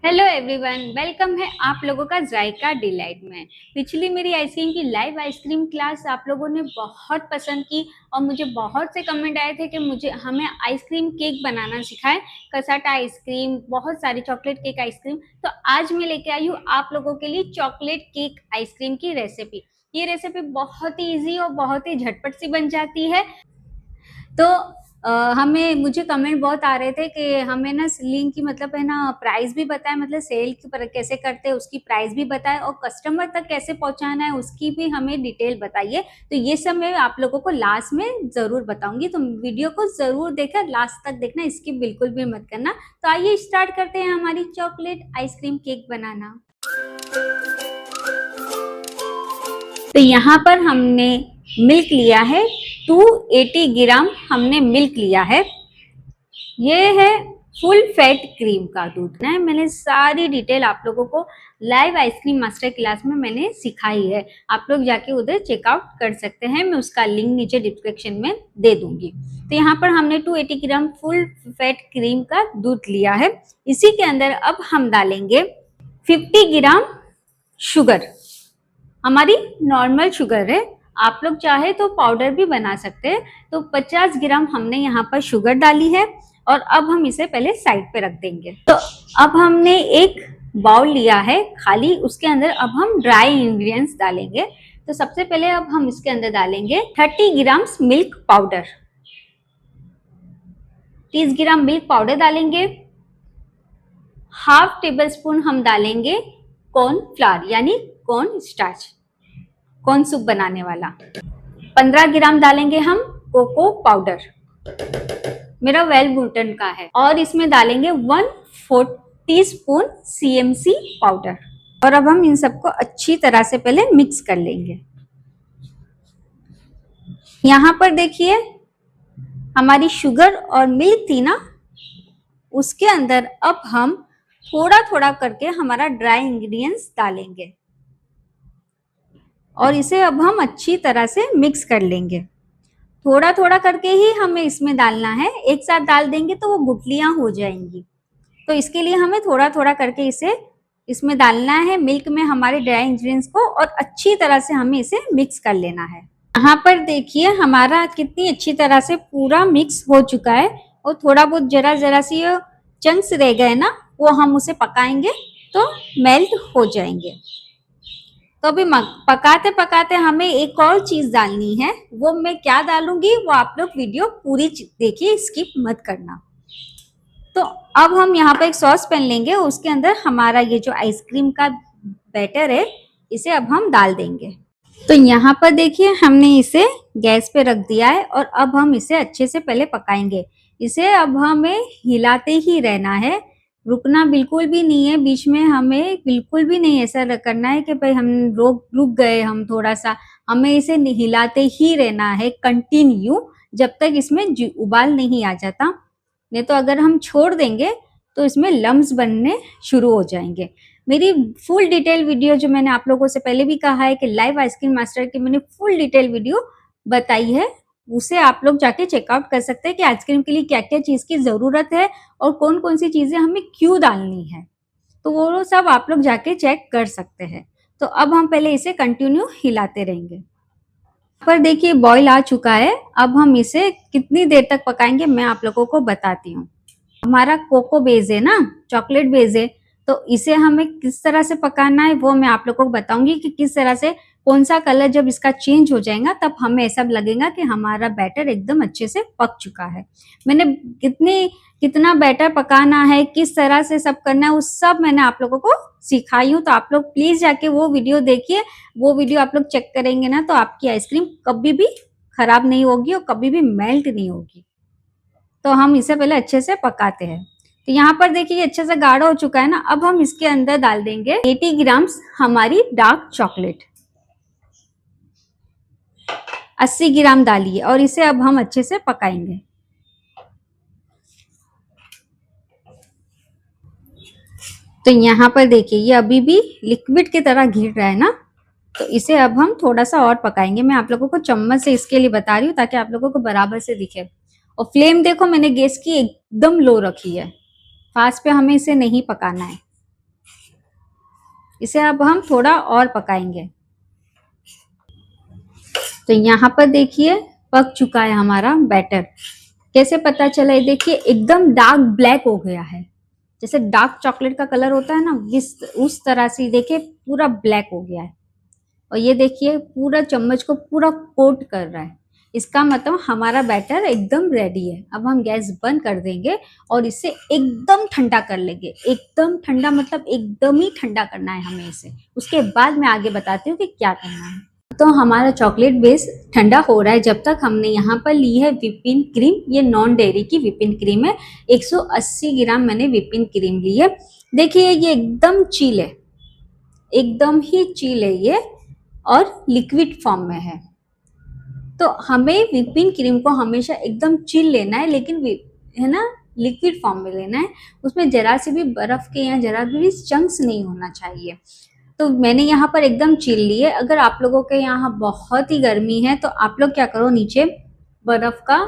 Hello everyone, welcome है आप लोगों का जायका डिलाइट में। पिछली मेरी आइसक्रीम की लाइव आइसक्रीम क्लास आप लोगों ने बहुत पसंद की और मुझे बहुत से कमेंट आए थे कि मुझे हमें आइसक्रीम केक बनाना सिखाएं। कसाटा आइसक्रीम, बहुत सारी चॉकलेट केक आइसक्रीम। तो आज मैं लेके आई हूँ आप लोगों के लिए चॉकलेट केक आइसक्रीम की रेसिपी। ये रेसिपी बहुत ही ईजी और बहुत ही झटपट सी बन जाती है। तो मुझे कमेंट बहुत आ रहे थे कि हमें ना लिंक की मतलब है ना प्राइस भी बताए, मतलब सेल की कैसे करते हैं उसकी प्राइस भी बताए और कस्टमर तक कैसे पहुंचाना है उसकी भी हमें डिटेल बताइए। तो ये सब मैं आप लोगों को लास्ट में जरूर बताऊंगी, तो वीडियो को जरूर देखकर लास्ट तक देखना, इसकी बिल्कुल भी मत करना। तो आइए स्टार्ट करते हैं हमारी चॉकलेट आइसक्रीम केक बनाना। तो यहाँ पर हमने मिल्क लिया है 280 ग्राम हमने मिल्क लिया है। ये है फुल फैट क्रीम का दूध है। मैंने सारी डिटेल आप लोगों को लाइव आइसक्रीम मास्टर क्लास में मैंने सिखाई है, आप लोग जाके उधर चेकआउट कर सकते हैं, मैं उसका लिंक नीचे डिस्क्रिप्शन में दे दूंगी। तो यहाँ पर हमने 280 ग्राम फुल फैट क्रीम का दूध लिया है। इसी के अंदर अब हम डालेंगे 50 ग्राम शुगर। हमारी नॉर्मल शुगर है, आप लोग चाहे तो पाउडर भी बना सकते हैं। तो 50 ग्राम हमने यहाँ पर शुगर डाली है और अब हम इसे पहले साइड पे रख देंगे। तो अब हमने एक बाउल लिया है खाली, उसके अंदर अब हम ड्राई इंग्रेडिएंट्स डालेंगे। तो सबसे पहले अब हम इसके अंदर डालेंगे 30 ग्राम मिल्क पाउडर। 30 ग्राम मिल्क पाउडर डालेंगे। हाफ टेबल स्पून हम डालेंगे कॉर्न फ्लावर यानी कॉर्न स्टार्च, कॉर्न सूप बनाने वाला। 15 ग्राम डालेंगे हम कोको पाउडर, मेरा वेलबुल्टन का है। और इसमें डालेंगे 1/4 टीस्पून CMC पाउडर। और अब हम इन सबको अच्छी तरह से पहले मिक्स कर लेंगे। यहाँ पर देखिए हमारी शुगर और मिल्क थी ना, उसके अंदर अब हम थोड़ा थोड़ा करके हमारा ड्राई इंग्रेडिएंट्स डालेंगे और इसे अब हम अच्छी तरह से मिक्स कर लेंगे। थोड़ा थोड़ा करके ही हमें इसमें डालना है, एक साथ डाल देंगे तो वो गुठलियां हो जाएंगी। तो इसके लिए हमें थोड़ा थोड़ा करके इसे इसमें डालना है, मिल्क में हमारे ड्राई इंग्रेडिएंट्स को, और अच्छी तरह से हमें इसे मिक्स कर लेना है। यहाँ पर देखिए हमारा कितनी अच्छी तरह से पूरा मिक्स हो चुका है और थोड़ा बहुत जरा जरा सी चंक्स रह गए ना, वो हम उसे पकाएंगे तो मेल्ट हो जाएंगे। तो अभी पकाते पकाते हमें एक और चीज डालनी है, वो मैं क्या डालूंगी वो आप लोग वीडियो पूरी देखिए, स्किप मत करना। तो अब हम यहाँ पर एक सॉस पैन लेंगे, उसके अंदर हमारा ये जो आइसक्रीम का बैटर है इसे अब हम डाल देंगे। तो यहाँ पर देखिए हमने इसे गैस पे रख दिया है और अब हम इसे अच्छे से पहले पकाएंगे। इसे अब हमें हिलाते ही रहना है, रुकना बिल्कुल भी नहीं है। बीच में हमें बिल्कुल भी नहीं ऐसा करना है कि भाई हम रुक गए हम थोड़ा सा, हमें इसे हिलाते ही रहना है कंटिन्यू, जब तक इसमें उबाल नहीं आ जाता। नहीं तो अगर हम छोड़ देंगे तो इसमें लम्स बनने शुरू हो जाएंगे। मेरी फुल डिटेल वीडियो जो मैंने आप लोगों से पहले भी कहा है कि लाइव आइसक्रीम मास्टर की मैंने फुल डिटेल वीडियो बताई है, उसे आप लोग जाके चेकआउट कर सकते हैं कि आइसक्रीम के लिए क्या क्या चीज की जरूरत है और कौन कौन सी चीजें हमें क्यों डालनी है। तो वो सब आप लोग जाके चेक कर सकते हैं। तो अब हम पहले इसे कंटिन्यू हिलाते रहेंगे। पर देखिए बॉईल आ चुका है, अब हम इसे कितनी देर तक पकाएंगे मैं आप लोगों को बताती हूँ। हमारा कोको बेस है ना, चॉकलेट बेस है, तो इसे हमें किस तरह से पकाना है वो मैं आप लोगों को बताऊंगी कि किस तरह से, कौन सा कलर जब इसका चेंज हो जाएगा तब हमें ऐसा लगेगा कि हमारा बैटर एकदम अच्छे से पक चुका है। मैंने कितना बैटर पकाना है, किस तरह से सब करना है, उस सब मैंने आप लोगों को सिखाई हूँ। तो आप लोग प्लीज जाके वो वीडियो देखिए, वो वीडियो आप लोग चेक करेंगे ना तो आपकी आइसक्रीम कभी भी खराब नहीं होगी और कभी भी मेल्ट नहीं होगी। तो हम इसे पहले अच्छे से पकाते हैं। तो यहाँ पर देखिए अच्छे से गाढ़ा हो चुका है ना, अब हम इसके अंदर डाल देंगे 80 ग्राम हमारी डार्क चॉकलेट। 80 ग्राम डालिए और इसे अब हम अच्छे से पकाएंगे। तो यहाँ पर देखिए ये अभी भी लिक्विड की तरह घिर रहा है ना, तो इसे अब हम थोड़ा सा और पकाएंगे। मैं आप लोगों को चम्मच से इसके लिए बता रही हूँ ताकि आप लोगों को बराबर से दिखे। और फ्लेम देखो मैंने गैस की एकदम लो रखी है, फास्ट पे हमें इसे नहीं पकाना है। इसे अब हम थोड़ा और पकाएंगे। तो यहाँ पर देखिए पक चुका है हमारा बैटर। कैसे पता चला? ये देखिए एकदम डार्क ब्लैक हो गया है, जैसे डार्क चॉकलेट का कलर होता है ना, उस तरह से देखिए पूरा ब्लैक हो गया है। और ये देखिए पूरा चम्मच को पूरा कोट कर रहा है। इसका मतलब हमारा बैटर एकदम रेडी है। अब हम गैस बंद कर देंगे और इसे एकदम ठंडा कर लेंगे। एकदम ठंडा मतलब एकदम ही ठंडा करना है हमें इसे। उसके बाद मैं आगे बताती हूँ कि क्या करना है। तो हमारा चॉकलेट बेस ठंडा हो रहा है। जब तक हमने यहाँ पर ली है व्हिपिंग क्रीम, ये नॉन डेयरी की व्हिपिंग क्रीम है। 180 ग्राम मैंने व्हिपिंग क्रीम ली है। देखिए ये एकदम चिल है, एकदम ही चिल है ये, और लिक्विड फॉर्म में है। तो हमें व्हिपिंग क्रीम को हमेशा एकदम चिल लेना है, लेकिन है ना लिक्विड फॉर्म में लेना है। उसमें जरा सी भी बर्फ के या जरा भी चंक्स नहीं होना चाहिए। तो मैंने यहाँ पर एकदम चिल ली है। अगर आप लोगों के यहाँ बहुत ही गर्मी है तो आप लोग क्या करो, नीचे बर्फ का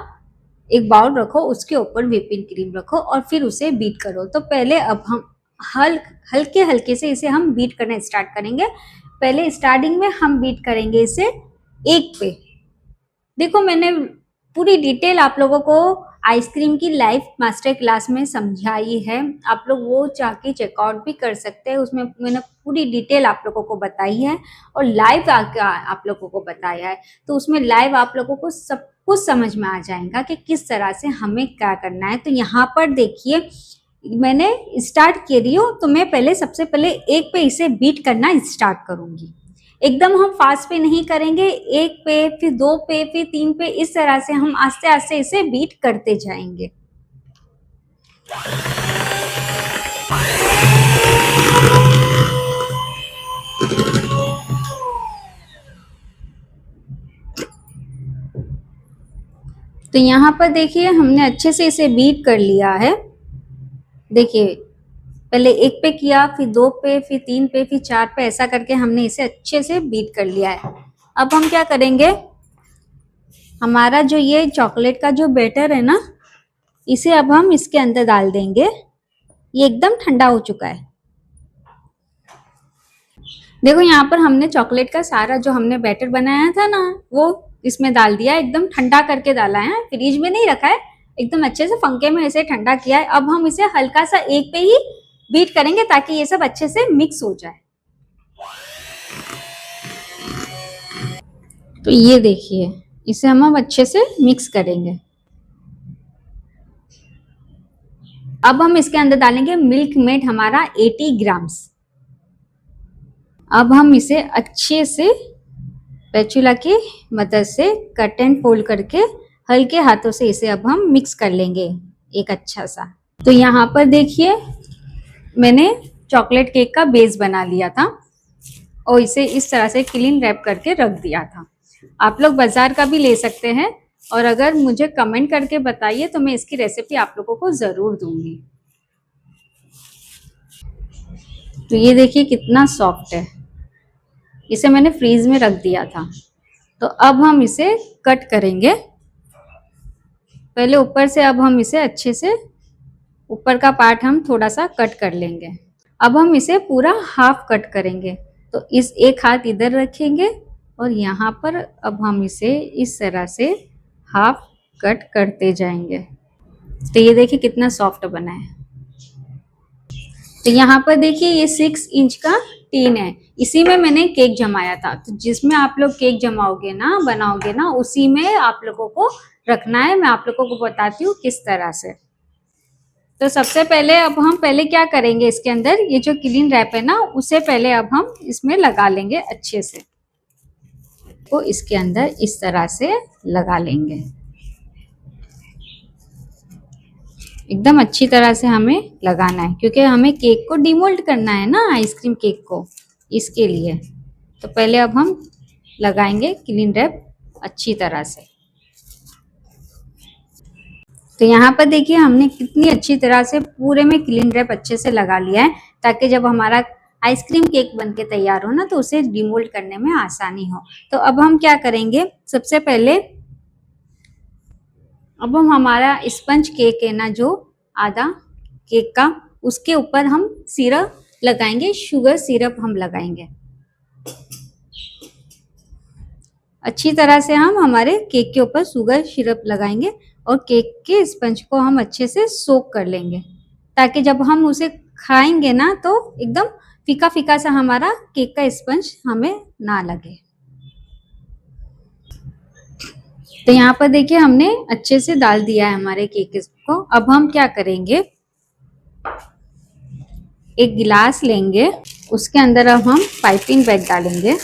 एक बाउल रखो, उसके ऊपर व्हिपिंग क्रीम रखो और फिर उसे बीट करो। तो पहले अब हम हल्के हल्के से इसे हम बीट करना स्टार्ट करेंगे। पहले स्टार्टिंग में हम बीट करेंगे इसे 1 पे। देखो मैंने पूरी डिटेल आप लोगों को आइसक्रीम की लाइव मास्टर क्लास में समझाई है। आप लोग वो चाह के चेकआउट भी कर सकते हैं। उसमें मैंने पूरी डिटेल आप लोगों को बताई है और लाइव आप लोगों को बताया है। तो उसमें लाइव आप लोगों को सब कुछ समझ में आ जाएगा कि किस तरह से हमें क्या करना है। तो यहाँ पर देखिए मैंने स्टार्ट कर रही हूँ, तो मैं पहले सबसे पहले 1 पे इसे बीट करना स्टार्ट करूंगी। एकदम हम फास्ट पे नहीं करेंगे, 1 पे फिर 2 पे फिर 3 पे, इस तरह से हम आस्ते आस्ते इसे बीट करते जाएंगे। तो यहाँ पर देखिए हमने अच्छे से इसे बीट कर लिया है। देखिए पहले 1 पे किया, फिर 2 पे, फिर 3 पे, फिर 4 पे, ऐसा करके हमने इसे अच्छे से बीट कर लिया है। अब हम क्या करेंगे, हमारा जो ये चॉकलेट का जो बैटर है ना, इसे अब हम इसके अंदर डाल देंगे। ये एकदम ठंडा हो चुका है। देखो यहाँ पर हमने चॉकलेट का सारा जो हमने बैटर बनाया था ना, वो इसमें डाल दिया। एकदम ठंडा करके डाला है, फ्रिज में नहीं रखा है, एकदम अच्छे से पंखे में इसे ठंडा किया है। अब हम इसे हल्का सा 1 पे ही बीट करेंगे ताकि ये सब अच्छे से मिक्स हो जाए। तो ये देखिए इसे हम अच्छे से मिक्स करेंगे। अब हम इसके अंदर डालेंगे मिल्क मेड हमारा 80 ग्राम्स। अब हम इसे अच्छे से स्पैचुला की मदद से कट एंड फोल्ड करके हल्के हाथों से इसे अब हम मिक्स कर लेंगे एक अच्छा सा। तो यहाँ पर देखिए मैंने चॉकलेट केक का बेस बना लिया था और इसे इस तरह से क्लीन रैप करके रख दिया था। आप लोग बाजार का भी ले सकते हैं और अगर मुझे कमेंट करके बताइए तो मैं इसकी रेसिपी आप लोगों को ज़रूर दूंगी। तो ये देखिए कितना सॉफ्ट है, इसे मैंने फ्रीज में रख दिया था। तो अब हम इसे कट करेंगे। पहले ऊपर से अब हम इसे अच्छे से ऊपर का पार्ट हम थोड़ा सा कट कर लेंगे। अब हम इसे पूरा हाफ कट करेंगे। तो इस एक हाथ इधर रखेंगे और यहाँ पर अब हम इसे इस तरह से हाफ कट करते जाएंगे। तो ये देखिए कितना सॉफ्ट बना है। तो यहाँ पर देखिए ये 6 इंच का टीन है, इसी में मैंने केक जमाया था। तो जिसमें आप लोग केक जमाओगे ना, बनाओगे ना, उसी में आप लोगों को रखना है। मैं आप लोगों को बताती हूँ किस तरह से। तो सबसे पहले अब हम पहले क्या करेंगे, इसके अंदर ये जो क्लीन रैप है ना, उसे पहले अब हम इसमें लगा लेंगे अच्छे से। तो इसके अंदर इस तरह से लगा लेंगे, एकदम अच्छी तरह से हमें लगाना है क्योंकि हमें केक को डिमोल्ड करना है ना, आइसक्रीम केक को, इसके लिए। तो पहले अब हम लगाएंगे क्लीन रैप अच्छी तरह से। तो यहाँ पर देखिए हमने कितनी अच्छी तरह से पूरे में क्लीन रैप अच्छे से लगा लिया है ताकि जब हमारा आइसक्रीम केक बनके तैयार हो ना तो उसे डिमोल्ड करने में आसानी हो। तो अब हम क्या करेंगे, सबसे पहले अब हम हमारा स्पंज केक है ना, जो आधा केक का, उसके ऊपर हम सिरप लगाएंगे, शुगर सिरप हम लगाएंगे। अच्छी तरह से हम हमारे केक के ऊपर शुगर सिरप लगाएंगे और केक के स्पंज को हम अच्छे से सोक कर लेंगे, ताकि जब हम उसे खाएंगे ना तो एकदम फीका फीका सा हमारा केक का स्पंज हमें ना लगे। तो यहाँ पर देखिए हमने अच्छे से डाल दिया है हमारे केक को। अब हम क्या करेंगे, एक गिलास लेंगे, उसके अंदर अब हम पाइपिंग बैग डालेंगे।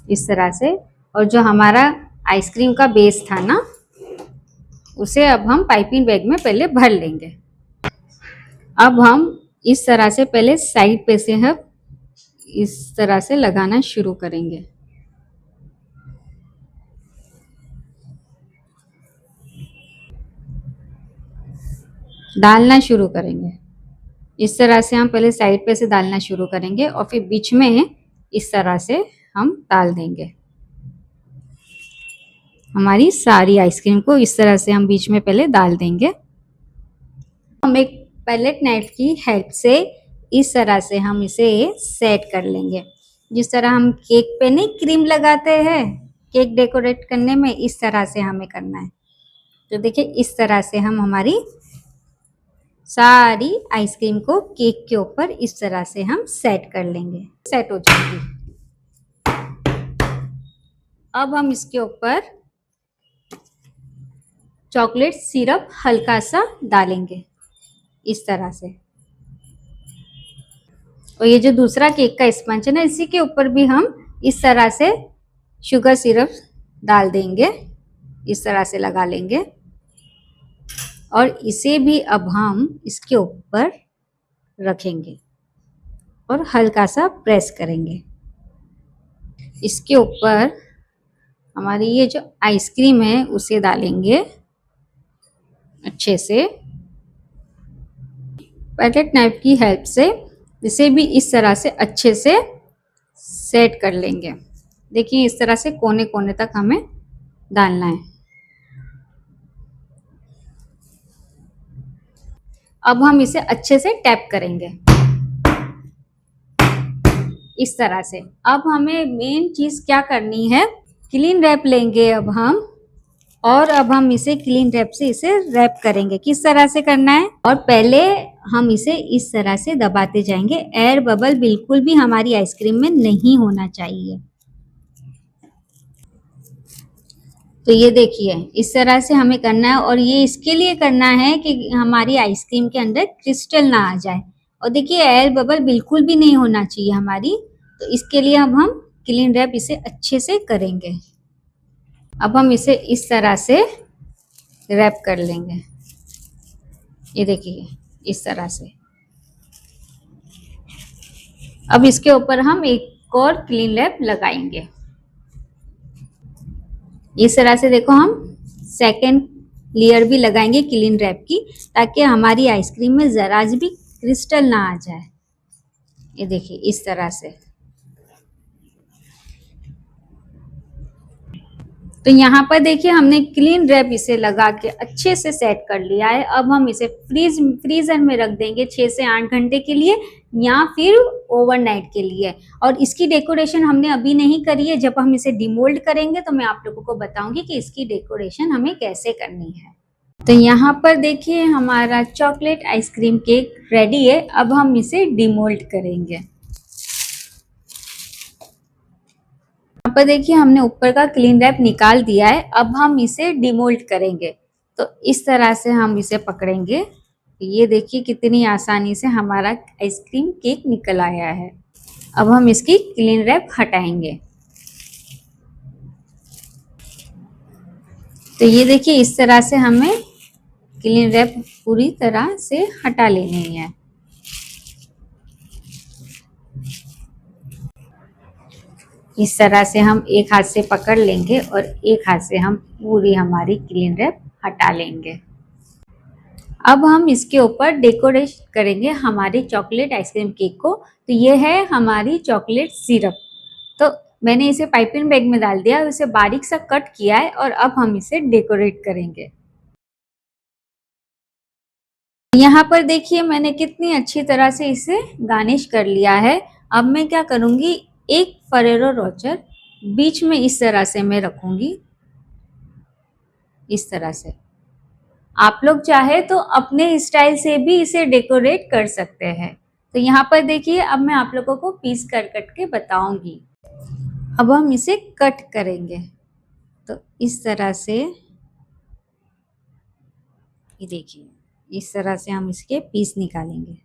इस तरह से, और जो हमारा आइसक्रीम का बेस था ना, उसे अब हम पाइपिंग बैग में पहले भर लेंगे। अब हम इस तरह से पहले साइड पे से हम इस तरह से लगाना शुरू करेंगे। डालना शुरू करेंगे। इस तरह से हम पहले साइड पे से डालना शुरू करेंगे और फिर बीच में इस तरह से हम डाल देंगे। हमारी सारी आइसक्रीम को इस तरह से हम बीच में पहले डाल देंगे। हम एक पैलेट नाइफ की हेल्प से इस तरह से हम इसे सेट कर लेंगे। जिस तरह हम केक पे नहीं क्रीम लगाते हैं केक डेकोरेट करने में, इस तरह से हमें करना है। तो देखिए इस तरह से हम हमारी सारी आइसक्रीम को केक के ऊपर इस तरह से हम सेट कर लेंगे। सेट हो जाएगी। अब हम इसके ऊपर चॉकलेट सिरप हल्का सा डालेंगे इस तरह से। और ये जो दूसरा केक का स्पंज है ना, इसी के ऊपर भी हम इस तरह से शुगर सिरप डाल देंगे, इस तरह से लगा लेंगे। और इसे भी अब हम इसके ऊपर रखेंगे और हल्का सा प्रेस करेंगे। इसके ऊपर हमारी ये जो आइसक्रीम है उसे डालेंगे अच्छे से पैलेट नाइफ की हेल्प से। इसे भी इस तरह से अच्छे से सेट कर लेंगे। देखिए इस तरह से कोने कोने तक हमें डालना है। अब हम इसे अच्छे से टैप करेंगे इस तरह से। अब हमें मेन चीज क्या करनी है, क्लीन रैप लेंगे अब हम, और अब हम इसे क्लीन रैप से इसे रैप करेंगे। किस तरह से करना है, और पहले हम इसे इस तरह से दबाते जाएंगे। एयर बबल बिल्कुल भी हमारी आइसक्रीम में नहीं होना चाहिए। तो ये देखिए इस तरह से हमें करना है, और ये इसके लिए करना है कि हमारी आइसक्रीम के अंदर क्रिस्टल ना आ जाए। और देखिए एयर बबल बिल्कुल भी नहीं होना चाहिए हमारी। तो इसके लिए अब हम क्लीन रैप इसे अच्छे से करेंगे। अब हम इसे इस तरह से रैप कर लेंगे। ये देखिए इस तरह से। अब इसके ऊपर हम एक और क्लीन रैप लगाएंगे इस तरह से। देखो हम सेकेंड लेयर भी लगाएंगे क्लीन रैप की, ताकि हमारी आइसक्रीम में जरा भी क्रिस्टल ना आ जाए। ये देखिए इस तरह से। तो यहाँ पर देखिए हमने क्लीन रैप इसे लगा के अच्छे से सेट कर लिया है। अब हम इसे फ्रीजर में रख देंगे 6 से 8 घंटे के लिए, या फिर ओवरनाइट के लिए। और इसकी डेकोरेशन हमने अभी नहीं करी है। जब हम इसे डिमोल्ड करेंगे तो मैं आप लोगों को बताऊंगी कि इसकी डेकोरेशन हमें कैसे करनी है। तो यहाँ पर देखिए हमारा चॉकलेट आइसक्रीम केक रेडी है। अब हम इसे डिमोल्ड करेंगे। यहाँ पर देखिए हमने ऊपर का क्लीन रैप निकाल दिया है। अब हम इसे डिमोल्ड करेंगे। तो इस तरह से हम इसे पकड़ेंगे। ये देखिए कितनी आसानी से हमारा आइसक्रीम केक निकल आया है। अब हम इसकी क्लीन रैप हटाएंगे। तो ये देखिए इस तरह से हमें क्लीन रैप पूरी तरह से हटा लेनी है। इस तरह से हम एक हाथ से पकड़ लेंगे और एक हाथ से हम पूरी हमारी क्लीन रैप हटा लेंगे। अब हम इसके ऊपर डेकोरेट करेंगे हमारे चॉकलेट आइसक्रीम केक को। तो ये है हमारी चॉकलेट सिरप। तो मैंने इसे पाइपिंग बैग में डाल दिया, उसे बारीक सा कट किया है, और अब हम इसे डेकोरेट करेंगे। यहाँ पर देखिए मैंने कितनी अच्छी तरह से इसे गार्निश कर लिया है। अब मैं क्या करूँगी, एक फरेरो रोचर बीच में इस तरह से मैं रखूँगी, इस तरह से। आप लोग चाहे तो अपने स्टाइल से भी इसे डेकोरेट कर सकते हैं। तो यहाँ पर देखिए अब मैं आप लोगों को पीस कर कट के बताऊंगी। अब हम इसे कट करेंगे। तो इस तरह से, ये देखिए इस तरह से हम इसके पीस निकालेंगे।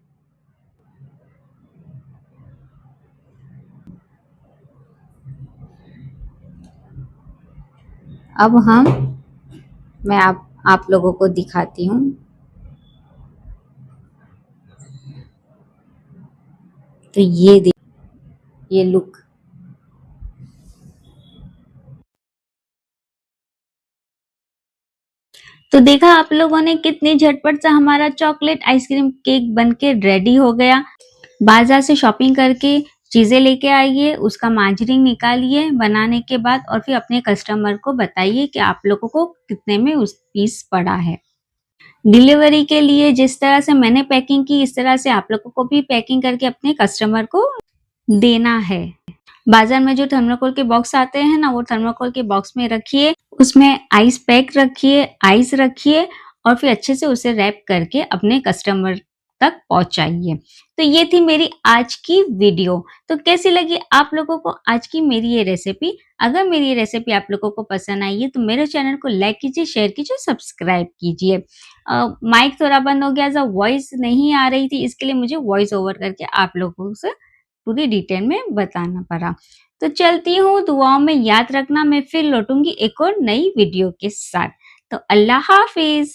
अब मैं आप लोगों को दिखाती हूँ। तो ये लुक। तो देखा आप लोगों ने कितनी झटपट से हमारा चॉकलेट आइसक्रीम केक बनके रेडी हो गया। बाजार से शॉपिंग करके चीजें लेके आइए, उसका मार्जरिंग निकालिए बनाने के बाद और फिर अपने कस्टमर को बताइए कि आप लोगों को कितने में उस पीस पड़ा है। डिलीवरी के लिए जिस तरह से मैंने पैकिंग की, इस तरह से आप लोगों को भी पैकिंग करके अपने कस्टमर को देना है। बाजार में जो थर्माकोल के बॉक्स आते हैं ना, वो थर्माकोल के बॉक्स में रखिए, उसमें आइस पैक रखिए, आइस रखिए और फिर अच्छे से उसे रैप करके अपने कस्टमर तक पहुंचाइए। तो ये थी मेरी आज की वीडियो। तो कैसी लगी आप लोगों को आज की मेरी ये रेसिपी? अगर मेरी ये रेसिपी आप लोगों को पसंद आई है तो मेरे चैनल को लाइक कीजिए, शेयर कीजिए, सब्सक्राइब कीजिए। माइक थोड़ा बंद हो गया था, वॉइस नहीं आ रही थी, इसके लिए मुझे वॉइस ओवर करके आप लोगों से पूरी डिटेल में बताना पड़ा। तो चलती हूँ, दुआओं में याद रखना, मैं फिर लौटूंगी एक और नई वीडियो के साथ। तो अल्लाह हाफिज।